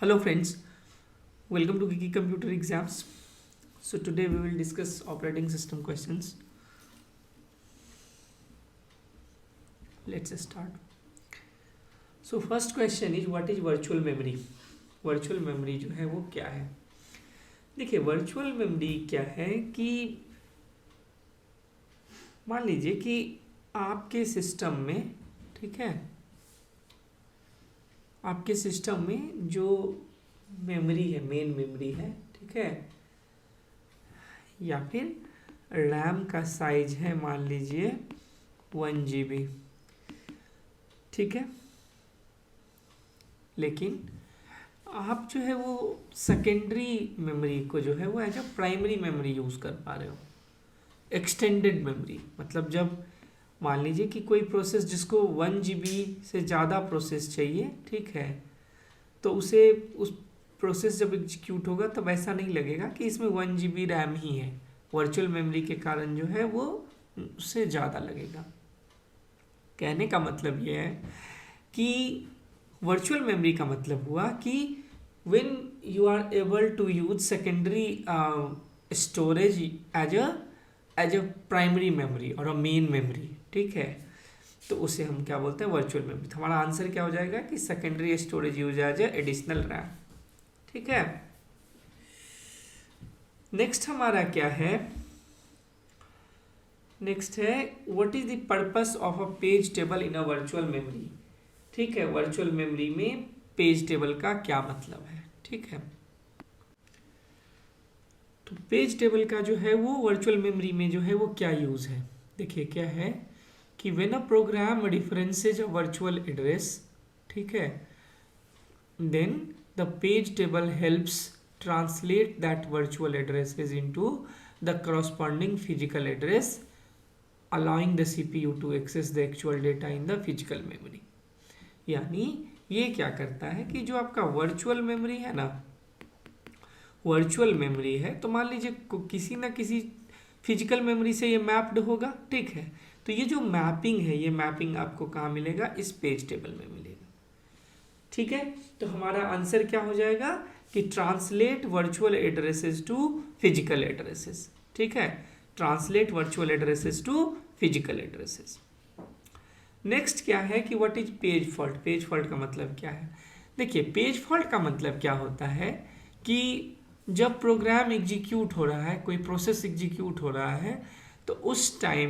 Hello friends, welcome to Geeky Computer Exams. So today we will discuss operating system questions. Let's start. So first question is what is virtual memory? Virtual memory जो है वो क्या है? देखिए virtual memory क्या है कि मान लीजिए कि आपके सिस्टम में, ठीक है, आपके सिस्टम में जो मेमोरी है, मेन मेमोरी है, ठीक है, या फिर रैम का साइज है मान लीजिए 1 GB, ठीक है, लेकिन आप जो है वो सेकेंडरी मेमोरी को जो है वो as a primary memory use कर पा रहे हो। एक्सटेंडेड मेमोरी मतलब जब मान लीजिए कि कोई प्रोसेस जिसको 1 GB से ज़्यादा प्रोसेस चाहिए, ठीक है, तो उसे उस प्रोसेस जब एग्जीक्यूट होगा तब ऐसा नहीं लगेगा कि इसमें 1 GB रैम ही है। वर्चुअल मेमोरी के कारण जो है वो उससे ज़्यादा लगेगा। कहने का मतलब ये है कि वर्चुअल मेमोरी का मतलब हुआ कि when you are able to use secondary storage as a primary memory और a main memory, ठीक है, तो उसे हम क्या बोलते हैं? Virtual memory. तो हमारा आंसर क्या हो जाएगा कि secondary storage use as additional RAM, ठीक है। नेक्स्ट हमारा क्या है? नेक्स्ट है what is the purpose of a page table in a virtual memory, ठीक है। वर्चुअल मेमोरी में पेज टेबल का क्या मतलब है, ठीक है। तो पेज टेबल का जो है वो वर्चुअल मेमोरी में जो है वो क्या यूज है? देखिए क्या है कि when a program references a virtual address, ठीक है, then the page table helps translate that virtual addresses into the corresponding physical address, allowing the CPU to access the actual data in the physical memory। यानी ये क्या करता है कि जो आपका वर्चुअल मेमोरी है ना, वर्चुअल मेमोरी है, तो मान लीजिए किसी ना किसी फिजिकल मेमोरी से ये मैप्ड होगा, ठीक है, तो ये जो मैपिंग है, ये मैपिंग आपको कहाँ मिलेगा? इस पेज टेबल में मिलेगा, ठीक है। तो हमारा आंसर क्या हो जाएगा कि translate virtual addresses to physical addresses, ठीक है, translate virtual addresses to physical addresses. Next क्या है कि what is page fault? Page fault का मतलब क्या है? देखिए पेज फॉल्ट का मतलब क्या होता है कि जब प्रोग्राम एग्जीक्यूट हो रहा है, कोई प्रोसेस एग्जीक्यूट हो रहा है, तो उस टाइम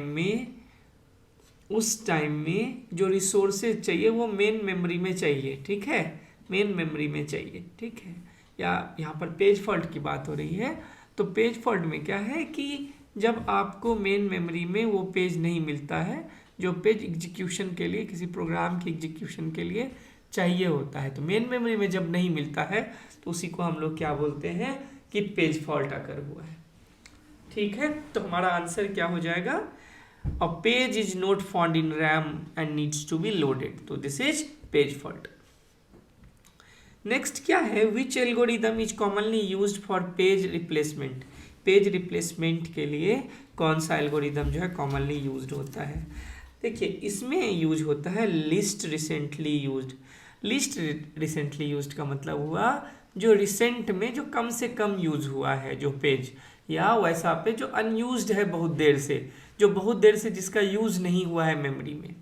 में जो रिसोर्सेज चाहिए वो मेन मेमोरी में चाहिए, ठीक है, मेन मेमोरी में चाहिए, ठीक है। या यहाँ पर पेज फॉल्ट की बात हो रही है, तो पेज फॉल्ट में क्या है कि जब आपको मेन मेमोरी में वो पेज नहीं मिलता है जो पेज एग्जीक्यूशन के लिए, किसी प्रोग्राम की एग्जीक्यूशन के लिए चाहिए होता है, तो मेन मेमोरी में जब नहीं मिलता है तो उसी को हम लोग क्या बोलते हैं कि पेज फॉल्ट अकर हुआ है, ठीक है। तो हमारा आंसर क्या हो जाएगा? A page is not found in RAM and needs to be loaded, तो this is page fault. Next क्या है? Which algorithm is commonly used for page replacement? Page replacement के लिए कौन सा एल्गोरिदम जो है कॉमनली यूज्ड होता है? देखिए इसमें यूज होता है list recently used. List recently used का मतलब हुआ जो रिसेंट में जो कम से कम यूज हुआ है जो पेज, या वैसा पेज जो अनयूज्ड है बहुत देर से, जो बहुत देर से जिसका यूज नहीं हुआ है मेमोरी में।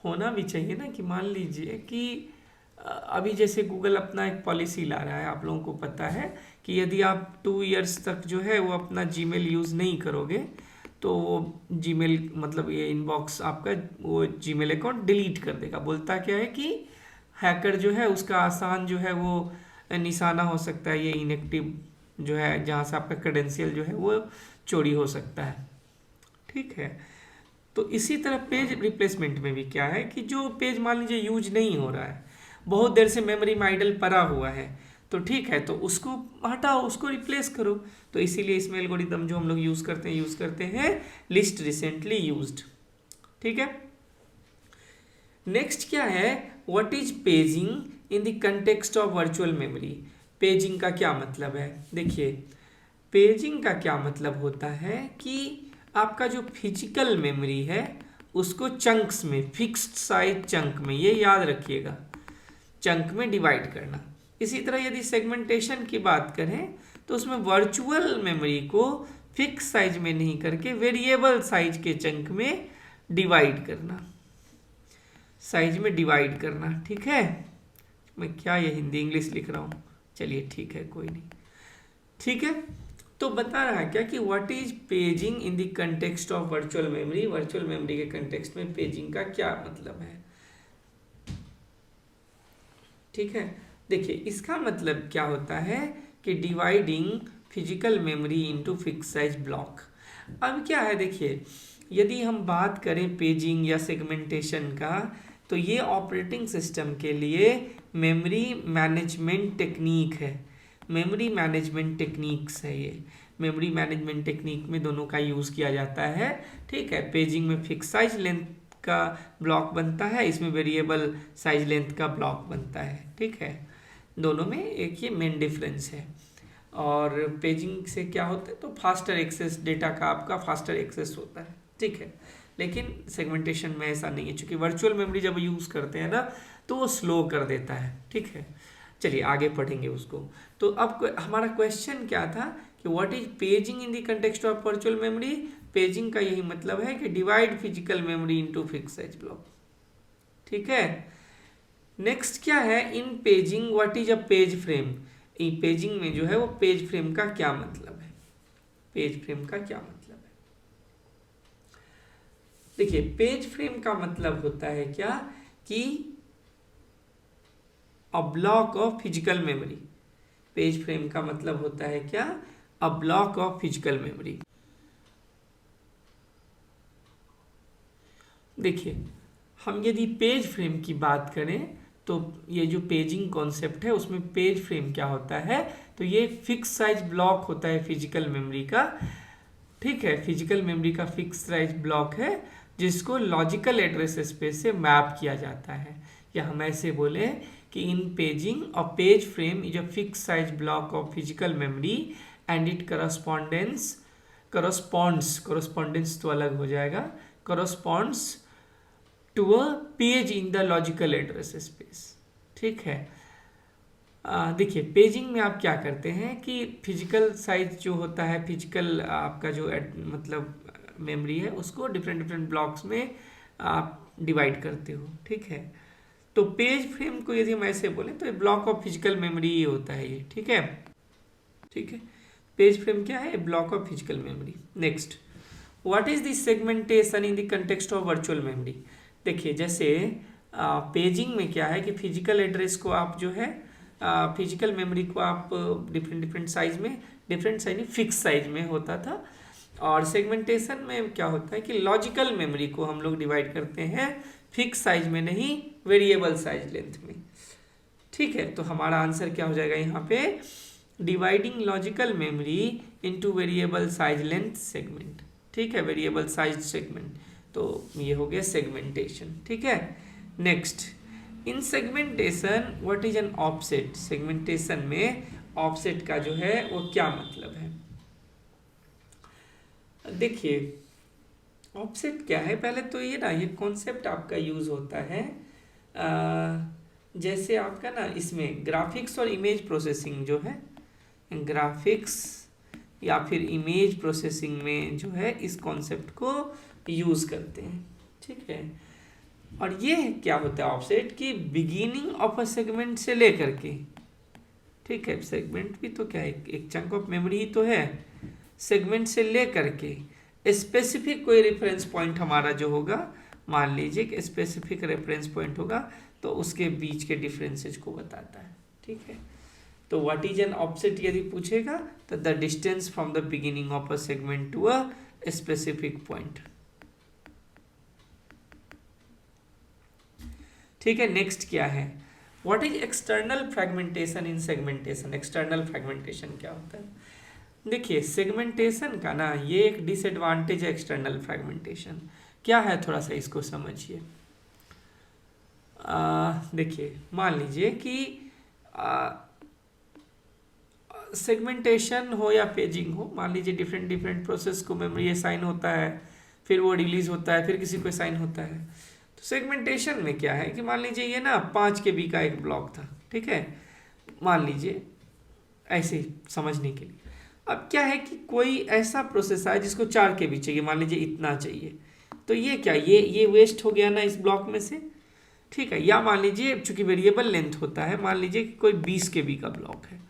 होना भी चाहिए ना कि मान लीजिए कि अभी जैसे गूगल अपना एक पॉलिसी ला रहा है, आप लोगों को पता है कि यदि आप 2 इयर्स तक जो है वो अपना जीमेल यूज़ नहीं करोगे तो वो जीमेल मतलब ये इनबॉक्स आपका वो जीमेल अकाउंट डिलीट कर देगा। बोलता क्या है कि हैकर जो है उसका आसान जो है वो निशाना हो सकता है, ये इनएक्टिव जो है जहाँ से आपका क्रेडेंशियल जो है वो चोरी हो सकता है, ठीक है। तो इसी तरह पेज रिप्लेसमेंट में भी क्या है कि जो पेज मान लीजिए यूज नहीं हो रहा है, बहुत देर से मेमोरी में आइडल पड़ा हुआ है, तो ठीक है, तो उसको हटाओ, उसको रिप्लेस करो। तो इसीलिए इसमें एल्गोरिदम जो हम लोग यूज़ करते हैं लिस्ट रिसेंटली यूज्ड, ठीक है। नेक्स्ट क्या है? What is paging in the context of virtual memory? Paging का क्या मतलब है? देखिए पेजिंग का क्या मतलब होता है कि आपका जो फिजिकल मेमोरी है उसको चंक्स में, फिक्स्ड साइज चंक में, ये याद रखिएगा, चंक में डिवाइड करना। इसी तरह यदि सेगमेंटेशन की बात करें तो उसमें वर्चुअल मेमोरी को फिक्स साइज में नहीं करके वेरिएबल साइज के चंक में डिवाइड करना, साइज में डिवाइड करना। ठीक है, मैं क्या ये हिंदी इंग्लिश लिख रहा हूँ, चलिए ठीक है कोई नहीं। ठीक है, तो बता रहा है क्या कि what is paging in the context of virtual memory, virtual memory के कंटेक्स्ट में पेजिंग का क्या मतलब है। ठीक है, देखिए इसका मतलब क्या होता है कि dividing physical memory into fix size block. अब क्या है, देखिए यदि हम बात करें पेजिंग या सेगमेंटेशन का, तो ये ऑपरेटिंग सिस्टम के लिए मेमोरी मैनेजमेंट टेक्निक है, मेमोरी मैनेजमेंट टेक्निक्स है ये। मेमोरी मैनेजमेंट टेक्निक में दोनों का यूज़ किया जाता है। ठीक है, पेजिंग में फिक्स साइज लेंथ का ब्लॉक बनता है, इसमें वेरिएबल साइज लेंथ का ब्लॉक बनता है। ठीक है, दोनों में एक ये मेन डिफरेंस है। और पेजिंग से क्या होता है, तो फास्टर एक्सेस, डेटा का आपका फास्टर एक्सेस होता है। ठीक है, लेकिन सेगमेंटेशन में ऐसा नहीं है, क्योंकि वर्चुअल मेमोरी जब यूज़ करते हैं ना तो वो स्लो कर देता है। ठीक है, चलिए आगे पढ़ेंगे उसको। तो अब हमारा क्वेश्चन क्या था कि what is paging in the context of virtual memory. Paging का यही मतलब है कि divide physical memory into fix size block. ठीक है, नेक्स्ट क्या है, in paging what is a page frame. In paging में जो है वो पेज फ्रेम का क्या मतलब है, पेज फ्रेम का क्या मतलब है। देखिए पेज फ्रेम का मतलब होता है क्या कि a block of physical memory. Page frame का मतलब होता है क्या, a block of physical memory. देखिए हम यदि पेज फ्रेम की बात करें तो ये जो पेजिंग कॉन्सेप्ट है उसमें पेज फ्रेम क्या होता है, तो ये फिक्स साइज ब्लॉक होता है फिजिकल मेमोरी का। ठीक है, फिजिकल मेमोरी का फिक्स साइज ब्लॉक है जिसको लॉजिकल एड्रेस स्पेस से मैप किया जाता है। या हम ऐसे बोले कि in paging a page frame is a fix size block of physical memory and it corresponds तो अलग हो जाएगा, corresponds to a page in the logical address space. ठीक है, देखिए पेजिंग में आप क्या करते हैं कि फिजिकल साइज जो होता है, फिजिकल आपका जो मतलब मेमोरी है उसको डिफरेंट डिफरेंट ब्लॉक्स में आप डिवाइड करते हो। ठीक है, तो पेज फ्रेम को यदि हम ऐसे बोलें तो ब्लॉक ऑफ फिजिकल मेमोरी ही होता है ये। ठीक है, ठीक है, पेज फ्रेम क्या है, block of physical memory. Next, what is the segmentation in the context of virtual memory. देखिए जैसे पेजिंग में क्या है कि फिजिकल एड्रेस को आप जो है फिजिकल मेमोरी को आप डिफरेंट साइज में फिक्स साइज में होता था। और सेगमेंटेशन में क्या होता है कि लॉजिकल मेमोरी को हम लोग डिवाइड करते हैं फिक्स साइज में नहीं, वेरिएबल साइज लेंथ में। ठीक है, तो हमारा आंसर क्या हो जाएगा यहाँ पे, dividing logical memory into variable size length segment. ठीक है, वेरिएबल साइज सेगमेंट, तो ये हो गया सेगमेंटेशन। ठीक है, next, in segmentation what is an offset. Segmentation में ऑफसेट का जो है वो क्या मतलब है। देखिए ऑफसेट क्या है, पहले तो ये ना ये कॉन्सेप्ट आपका यूज होता है जैसे आपका ना इसमें ग्राफिक्स और इमेज प्रोसेसिंग जो है, ग्राफिक्स या फिर इमेज प्रोसेसिंग में जो है इस कॉन्सेप्ट को यूज करते हैं। ठीक है, और ये क्या होता है ऑफसेट की बिगिनिंग ऑफ अ सेगमेंट से लेकर के, ठीक है सेगमेंट भी तो क्या है, एक चंक ऑफ मेमोरी ही तो है, सेगमेंट से लेकर के स्पेसिफिक कोई रेफरेंस पॉइंट हमारा जो होगा, मान लीजिए कि स्पेसिफिक रेफरेंस पॉइंट होगा तो उसके बीच के डिफरेंसेज को बताता है। ठीक है, तो व्हाट इज एन ऑफसेट यदि पूछेगा तो the distance from the beginning of a segment to a specific point. ठीक है, नेक्स्ट क्या है, what is external fragmentation in segmentation. External fragmentation क्या होता है, देखिए सेगमेंटेशन का ना ये एक डिसएडवांटेज है एक्सटर्नल फ्रेगमेंटेशन। क्या है थोड़ा सा इसको समझिए। देखिए मान लीजिए कि सेगमेंटेशन हो या पेजिंग हो, मान लीजिए डिफरेंट प्रोसेस को मेमोरी असाइन होता है, फिर वो रिलीज होता है, फिर किसी को असाइन होता है। तो सेगमेंटेशन में क्या है कि मान लीजिए ये ना 5 KB का एक ब्लॉक था। ठीक है, मान लीजिए ऐसे समझने के लिए। अब क्या है कि कोई ऐसा प्रोसेस है जिसको 4 KB चाहिए, मान लीजिए इतना चाहिए, तो ये क्या, ये वेस्ट हो गया ना इस ब्लॉक में से, ठीक है। या मान लीजिए चूंकि वेरिएबल लेंथ होता है, मान लीजिए कि कोई 20 KB का ब्लॉक है।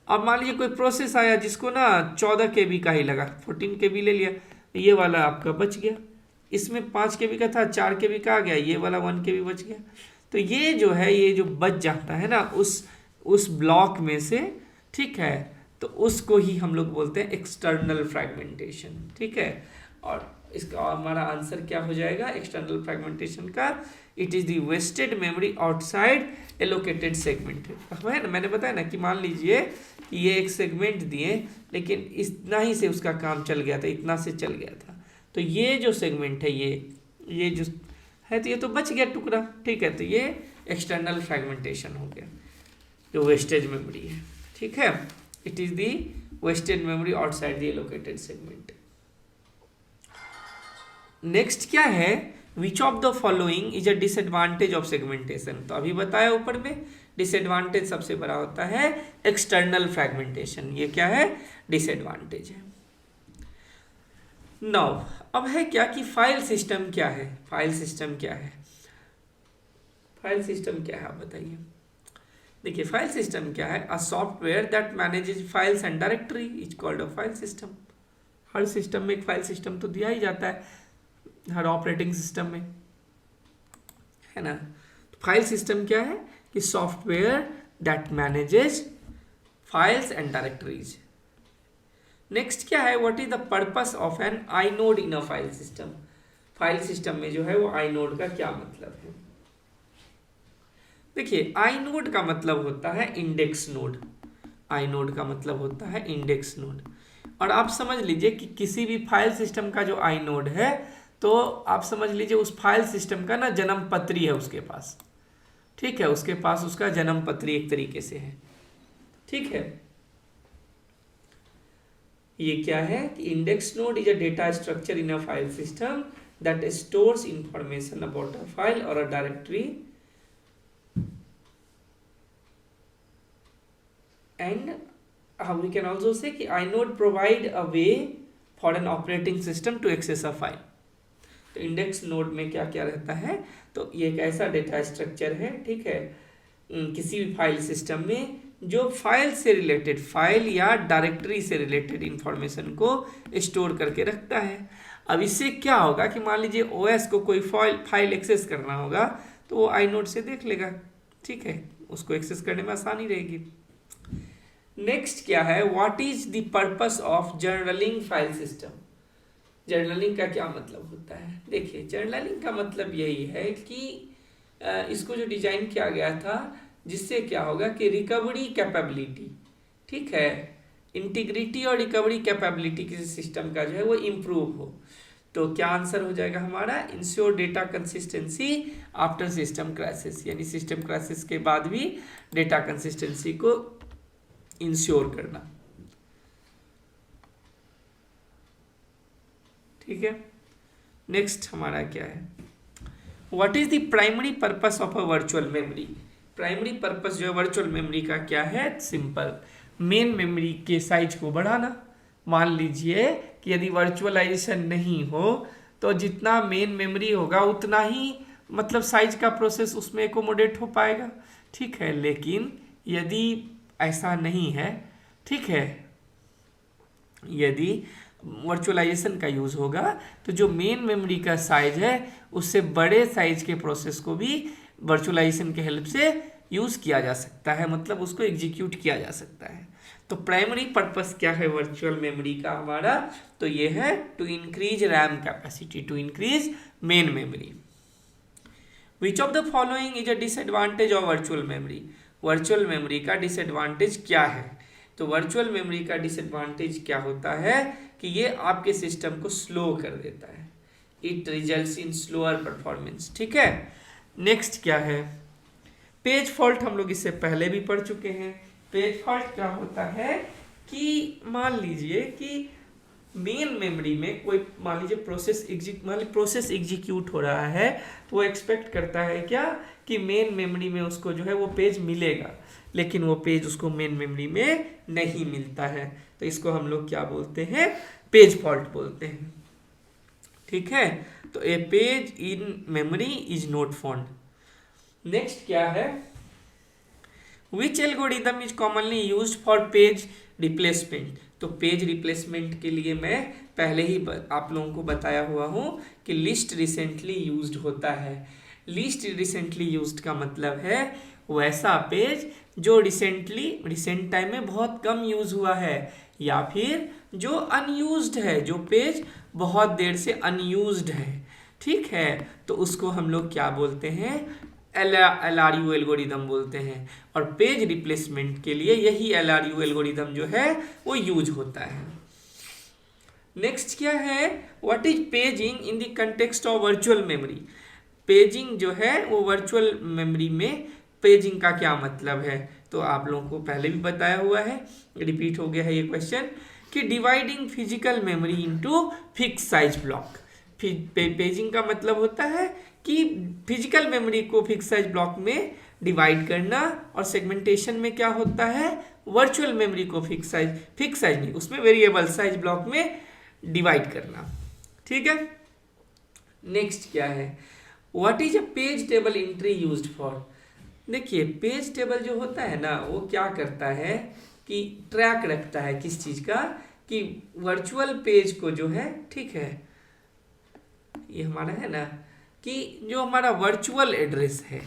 अब मान लीजिए कोई प्रोसेस आया जिसको ना 14 KB का ही लगा, 14 KB ले लिया, ये वाला आपका बच गया। इसमें 5 KB का था, 4 KB का आ गया, ये वाला 1 KB बच गया। तो ये जो है, ये जो बच जाता है ना उस ब्लॉक में से, ठीक है, तो उसको ही हम लोग बोलते हैं एक्सटर्नल फ्रेगमेंटेशन, ठीक है। और इसका हमारा आंसर क्या हो जाएगा एक्सटर्नल फ्रेगमेंटेशन का, it is the wasted memory outside allocated segment है ना। मैंने बताया ना कि मान लीजिए कि ये एक सेगमेंट दिए, लेकिन इतना ही से उसका काम चल गया था, इतना से चल गया था, तो ये जो सेगमेंट है, ये जो है, तो ये तो बच गया टुकड़ा, ठीक है। तो ये एक्सटर्नल फ्रेगमेंटेशन हो गया, जो वेस्टेज मेमोरी है, ठीक है। It is the wastage memory outside the allocated segment. Next क्या है, विच of the following is a disadvantage of segmentation. तो अभी बताया ऊपर में, डिसएडवांटेज सबसे बड़ा होता है एक्सटर्नल फ्रेगमेंटेशन, ये क्या है, डिसएडवांटेज है। नाउ अब है क्या कि फाइल सिस्टम क्या है, फाइल सिस्टम क्या है, फाइल सिस्टम क्या है आप बताइए। देखिए फाइल सिस्टम क्या है, a software that manages files and directory is called a file system. Her system में एक फाइल सिस्टम तो दिया ही जाता है, हर ऑपरेटिंग सिस्टम में, है ना। तो फाइल सिस्टम क्या है कि software that manages files and directories. Next क्या है, what is the purpose of an inode in a file system. File system में जो है वो आई नोड का क्या मतलब है। देखिए आई नोड का मतलब होता है इंडेक्स नोड, आई नोड का मतलब होता है इंडेक्स नोड। और आप समझ लीजिए कि किसी भी फाइल सिस्टम का जो आई नोड है, तो आप समझ लीजिए उस फाइल सिस्टम का ना जन्म पत्री है उसके पास, ठीक है, उसके पास उसका जन्म पत्री एक तरीके से है, ठीक है। ये क्या है कि index node is a data structure in a file system that stores information about a file और a directory and we can also say कि inode provide a way for an operating system to access a file। तो index node में क्या क्या रहता है, तो ये एक ऐसा डेटा स्ट्रक्चर है, ठीक है, किसी भी फाइल सिस्टम में जो फाइल से रिलेटेड, फाइल या डायरेक्टरी से रिलेटेड इंफॉर्मेशन को स्टोर करके रखता है। अब इससे क्या होगा कि मान लीजिए ओएस को कोई फाइल एक्सेस करना होगा, तो वो आई नोड से देख लेगा, ठीक है, उसको एक्सेस करने में आसानी रहेगी। नेक्स्ट क्या है, what is the purpose of journaling file system. Journaling का क्या मतलब होता है, देखिए जर्नलिंग का मतलब यही है कि इसको जो डिजाइन किया गया था, जिससे क्या होगा कि रिकवरी कैपेबिलिटी, ठीक है, इंटीग्रिटी और रिकवरी कैपेबिलिटी किसी सिस्टम का जो है वो इम्प्रूव हो। तो क्या आंसर हो जाएगा हमारा, ensure data consistency after system crisis, यानी सिस्टम क्राइसिस के बाद भी डेटा कंसिस्टेंसी को इंश्योर करना, ठीक है। नेक्स्ट हमारा क्या है, what is the primary purpose of a virtual memory. Primary purpose जो है वर्चुअल मेमोरी का क्या है, सिंपल, मेन मेमोरी के साइज को बढ़ाना। मान लीजिए कि यदि वर्चुअलाइजेशन नहीं हो तो जितना मेन मेमोरी होगा उतना ही मतलब साइज का प्रोसेस उसमें एकोमोडेट हो पाएगा, ठीक है। लेकिन यदि ऐसा नहीं है, ठीक है, यदि वर्चुअलाइजेशन का यूज होगा तो जो मेन मेमोरी का साइज है उससे बड़े साइज के प्रोसेस को भी वर्चुअलाइजेशन के हेल्प से यूज किया जा सकता है, मतलब उसको एग्जीक्यूट किया जा सकता है। तो प्राइमरी पर्पस क्या है वर्चुअल मेमोरी का हमारा, तो ये है to increase RAM capacity, to increase main memory. Which of the following is a disadvantage of virtual memory. Virtual memory का डिसएडवांटेज क्या है, तो वर्चुअल मेमोरी का डिसएडवांटेज क्या होता है कि ये आपके सिस्टम को स्लो कर देता है, it results in slower performance, ठीक है। नेक्स्ट क्या है, पेज फॉल्ट, हम लोग इससे पहले भी पढ़ चुके हैं। पेज फॉल्ट क्या होता है कि मान लीजिए कि मेन मेमोरी में कोई मान लीजिए प्रोसेस एग्जीक्यूट हो रहा है, तो वो एक्सपेक्ट करता है क्या कि मेन मेमोरी में उसको जो है वो पेज मिलेगा, लेकिन वो पेज उसको मेन मेमोरी में नहीं मिलता है, तो इसको हम लोग क्या बोलते हैं, पेज फॉल्ट बोलते हैं। ठीक है, तो a page in memory is not found. Next क्या है, which algorithm is commonly used for page replacement. तो पेज रिप्लेसमेंट के लिए मैं पहले ही आप लोगों को बताया हुआ हूँ कि लिस्ट रिसेंटली यूज्ड होता है। लिस्ट रिसेंटली यूज्ड का मतलब है वैसा पेज जो रिसेंट टाइम में बहुत कम यूज हुआ है, या फिर जो अनयूज्ड है, जो पेज बहुत देर से अनयूज्ड है। ठीक है, तो उसको हम लोग क्या बोलते हैं, LRU एल्गोरिदम बोलते हैं। और पेज रिप्लेसमेंट के लिए यही LRU एल्गोरिदम जो है वो यूज होता है। नेक्स्ट क्या है, what is paging in the context of virtual memory. Paging जो है वो वर्चुअल मेमोरी में पेजिंग का क्या मतलब है, तो आप लोगों को पहले भी बताया हुआ है, रिपीट हो गया है ये क्वेश्चन, कि dividing physical memory into fix size block. Paging का मतलब होता है कि फिजिकल मेमोरी को फिक्स साइज ब्लॉक में डिवाइड करना, और सेगमेंटेशन में क्या होता है, वर्चुअल मेमोरी को फिक्स साइज नहीं, उसमें वेरिएबल साइज ब्लॉक में डिवाइड करना। ठीक है, नेक्स्ट क्या है, what is a page table entry used for. देखिए, पेज टेबल जो होता है ना, वो क्या करता है कि ट्रैक रखता है किस चीज का, कि वर्चुअल पेज को जो है, ठीक है, ये हमारा है ना, कि जो हमारा वर्चुअल एड्रेस है,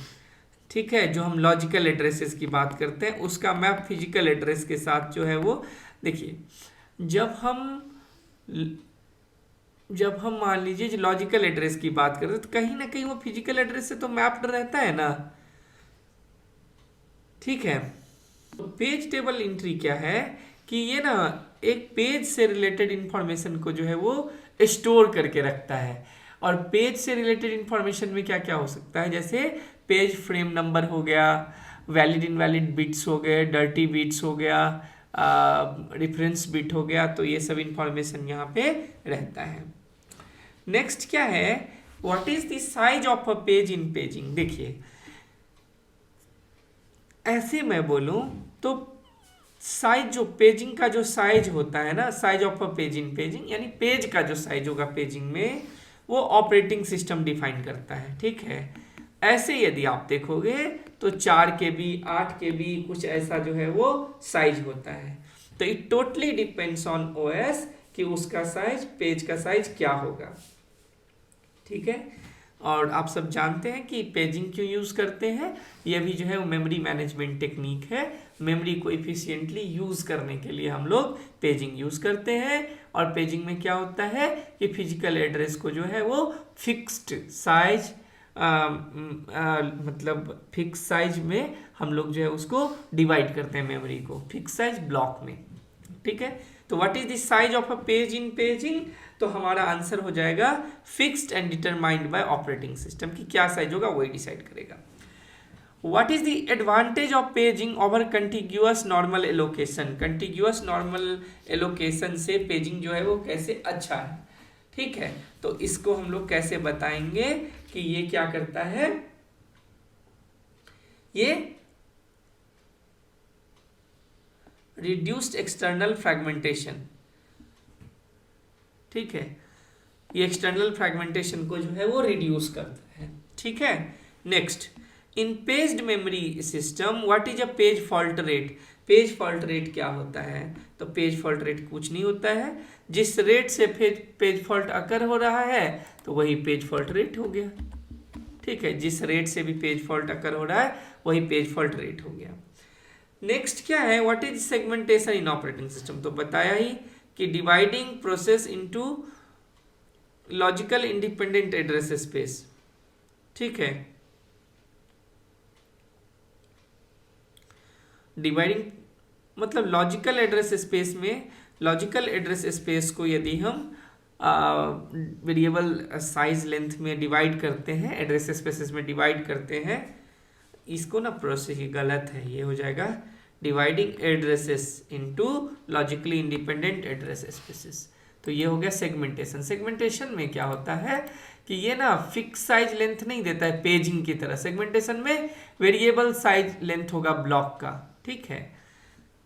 ठीक है, जो हम लॉजिकल एड्रेसेस की बात करते हैं, उसका मैप फिजिकल एड्रेस के साथ जो है वो, देखिए, जब हम मान लीजिए लॉजिकल एड्रेस की बात करते हैं, तो कहीं ना कहीं वो फिजिकल एड्रेस से तो मैप्ड रहता है ना। ठीक है, तो पेज टेबल एंट्री क्या है कि ये ना एक पेज से रिलेटेड इंफॉर्मेशन को जो है वो स्टोर करके रखता है। और पेज से रिलेटेड इंफॉर्मेशन में क्या क्या हो सकता है, जैसे पेज फ्रेम नंबर हो गया, वैलिड इनवैलिड बिट्स हो गए, डर्टी बिट्स हो गया, रेफरेंस बिट हो गया, तो ये सब इंफॉर्मेशन यहाँ पे रहता है। नेक्स्ट क्या है, what is the size of a page in paging. देखिए, ऐसे मैं बोलूं तो साइज, जो पेजिंग का जो साइज होता है ना, size of a page in paging, यानी पेज का जो साइज होगा पेजिंग में, वो ऑपरेटिंग सिस्टम डिफाइन करता है। ठीक है, ऐसे यदि आप देखोगे तो 4 KB 8 KB कुछ ऐसा जो है वो साइज होता है। तो it totally depends on OS कि उसका साइज, पेज का साइज क्या होगा। ठीक है, और आप सब जानते हैं कि पेजिंग क्यों यूज़ करते हैं, यह भी जो है वो मेमोरी मैनेजमेंट टेक्निक है। मेमोरी को इफिशिएंटली यूज़ करने के लिए हम लोग पेजिंग यूज़ करते हैं। और पेजिंग में क्या होता है कि फिजिकल एड्रेस को जो है वो फिक्स्ड साइज, मतलब फिक्स साइज में हम लोग जो है उसको डिवाइड करते हैं मेमोरी को फिक्स साइज ब्लॉक में। ठीक है, तो what is the size of a page in paging, तो हमारा आंसर हो जाएगा fixed and determined by operating system, की क्या साइज होगा वही डिसाइड करेगा। What is the advantage of paging over contiguous normal allocation. Contiguous normal allocation से पेजिंग जो है वो कैसे अच्छा है। ठीक है, तो इसको हम लोग कैसे बताएंगे कि ये क्या करता है, ये रिड्यूस्ड एक्सटर्नल फ्रैगमेंटेशन। ठीक है, ये एक्सटर्नल फ्रैगमेंटेशन को जो है वो रिड्यूस करता है। ठीक है, next, in पेज्ड memory system what is a page fault rate. Page fault rate क्या होता है, तो पेज फॉल्ट रेट कुछ नहीं होता है, जिस रेट से पेज फॉल्ट अकर हो रहा है तो वही पेज फॉल्ट रेट हो गया। ठीक है, जिस रेट से भी पेज फॉल्ट अकर हो रहा है वही पेज फॉल्ट रेट हो गया। नेक्स्ट क्या है, what is segmentation in operating system, तो बताया ही कि dividing process into logical independent address space. ठीक है, डिवाइडिंग मतलब लॉजिकल एड्रेस स्पेस में, लॉजिकल एड्रेस स्पेस को यदि हम वेरिएबल साइज लेंथ में डिवाइड करते हैं, एड्रेस स्पेसेस में डिवाइड करते हैं, इसको ना प्रोसेस ही गलत है, ये हो जाएगा dividing addresses into logically independent address spaces. तो ये हो गया सेगमेंटेशन। सेगमेंटेशन में क्या होता है कि ये ना फिक्स साइज लेंथ नहीं देता है पेजिंग की तरह। सेगमेंटेशन में वेरिएबल साइज लेंथ होगा ब्लॉक का। ठीक है,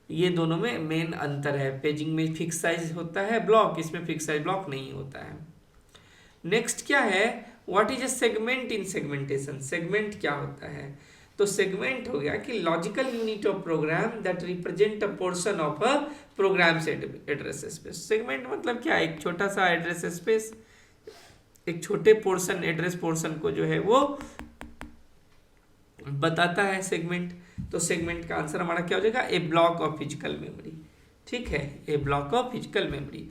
ये दोनों में मेन अंतर है। पेजिंग में फिक्स साइज होता है ब्लॉक, इसमें फिक्स साइज ब्लॉक नहीं होता है। नेक्स्ट क्या है, what is a segment in segmentation. Segment क्या होता है, तो सेगमेंट हो गया कि logical unit of program that represent a portion of a program address space. Segment मतलब क्या, एक छोटा सा एड्रेस स्पेस, एक छोटे पोर्शन एड्रेस पोर्शन को जो है वो बताता है सेगमेंट। तो सेगमेंट का आंसर हमारा क्या हो जाएगा, ए ब्लॉक ऑफ फिजिकल मेमोरी। ठीक है, ए ब्लॉक ऑफ फिजिकल मेमोरी।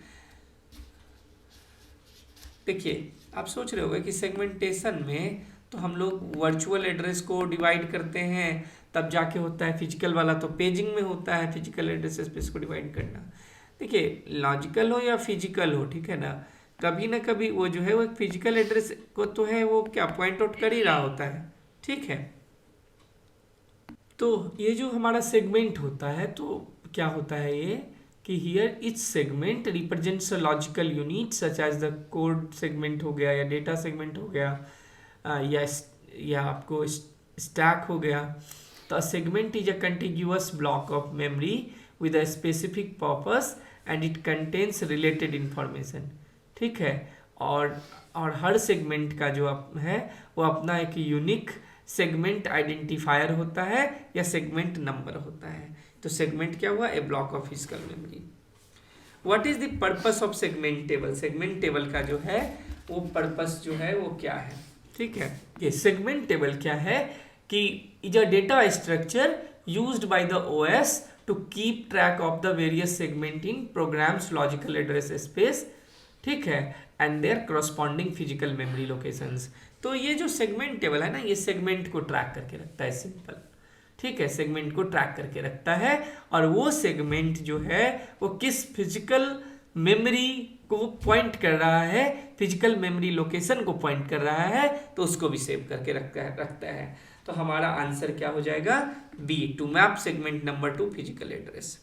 देखिए आप सोच रहे होंगे कि सेगमेंटेशन में तो हम लोग वर्चुअल एड्रेस को डिवाइड करते हैं तब जाके होता है फिजिकल वाला, तो पेजिंग में होता है फिजिकल एड्रेस स्पेस को डिवाइड करना। देखिए लॉजिकल हो या फिजिकल हो, ठीक है ना, कभी ना कभी वो जो है वो फिजिकल एड्रेस को तो है वो क्या पॉइंट आउट कर ही रहा होता है। ठीक है, तो ये जो हमारा सेगमेंट होता है तो क्या होता है ये कि here each segment represents a logical unit such as the code segment हो गया या डेटा सेगमेंट हो गया या आपको स्टैक हो गया। तो segment is a contiguous block of memory with a specific purpose and it contains related information. ठीक है, और हर सेगमेंट का जो है वो अपना एक यूनिक सेगमेंट आइडेंटिफायर होता है या सेगमेंट नंबर होता है। तो सेगमेंट क्या हुआ, a block of physical memory. What is the purpose of segment table. Segment table का जो है वो पर्पस जो है वो क्या है। ठीक है, ये सेगमेंट टेबल क्या है कि is a data structure used by the OS to keep track of the various segment in programs logical address space. ठीक है, and their corresponding physical memory locations. तो ये जो सेगमेंट टेबल है ना, ये सेगमेंट को ट्रैक करके रखता है, सिंपल। ठीक है, सेगमेंट को ट्रैक करके रखता है और वो सेगमेंट जो है वो किस फिजिकल मेमोरी को पॉइंट कर रहा है, फिजिकल मेमोरी लोकेशन को पॉइंट कर रहा है, तो उसको भी सेव करके रखता है। तो हमारा आंसर क्या हो जाएगा, B, to map segment number to physical address.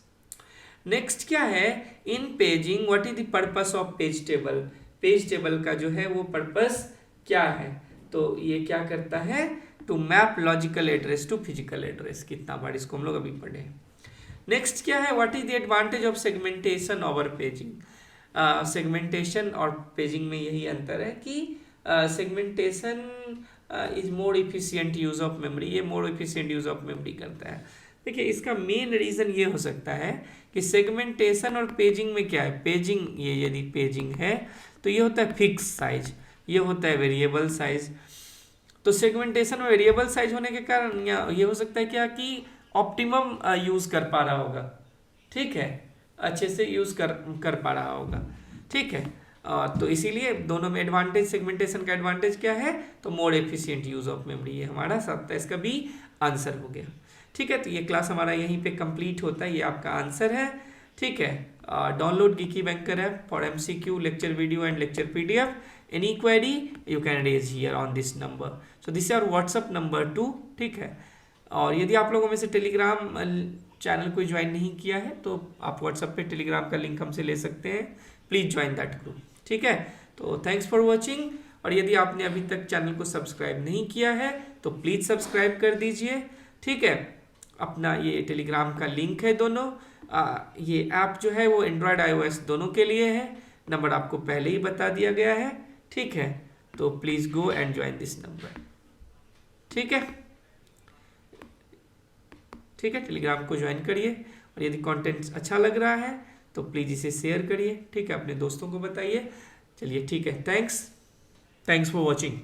Next क्या है, in paging what is the purpose of page table. Page table का जो है वो पर्पस क्या है, तो ये क्या करता है, to map logical address to physical address. कितना बार इसको हम लोग अभी पढ़े। नेक्स्ट क्या है, what is the advantage of segmentation over paging. Segmentation और पेजिंग में यही अंतर है कि segmentation is more efficient use of memory, ये मोर इफिशिएंट यूज ऑफ मेमोरी करता है। देखिए इसका मेन रीजन ये हो सकता है कि सेगमेंटेशन और पेजिंग में क्या है, पेजिंग ये यदि पेजिंग है तो ये होता है फिक्स साइज, ये होता है वेरिएबल साइज। तो सेगमेंटेशन में वेरिएबल साइज होने के कारण ये हो सकता है क्या कि ऑप्टिमम यूज कर पा रहा होगा। ठीक है, अच्छे से यूज कर पा रहा होगा। ठीक है, तो इसीलिए दोनों में एडवांटेज, सेगमेंटेशन का एडवांटेज क्या है, तो more efficient use of memory. ये हमारा 27 का भी आंसर हो गया। ठीक है, तो ये क्लास हमारा यहीं पे कंप्लीट होता है, ये आपका आंसर है। ठीक है, download geeky banker app for MCQ, lecture video and lecture PDF। Any query you can raise here on this number. So this is our WhatsApp number 2. ठीक है, और यदि आप लोगों में से टेलीग्राम चैनल को ज्वाइन नहीं किया है तो आप WhatsApp पे टेलीग्राम का लिंक हमसे ले सकते हैं। Please join that group. ठीक है, तो थैंक्स फॉर वॉचिंग। और यदि आपने अभी तक चैनल को सब्सक्राइब नहीं किया है तो प्लीज़ सब्सक्राइब कर दीजिए। ठीक है, अपना ये टेलीग्राम का लिंक है दोनों। ये ऐप जो है वो एंड्रॉयड iOS दोनों के लिए है, नंबर आपको पहले ही बता दिया गया है। ठीक है, तो please go and join this number. ठीक है, ठीक है, टेलीग्राम को ज्वाइन करिए और यदि कंटेंट अच्छा लग रहा है तो प्लीज इसे शेयर करिए। ठीक है, अपने दोस्तों को बताइए। चलिए ठीक है, थैंक्स फॉर वॉचिंग।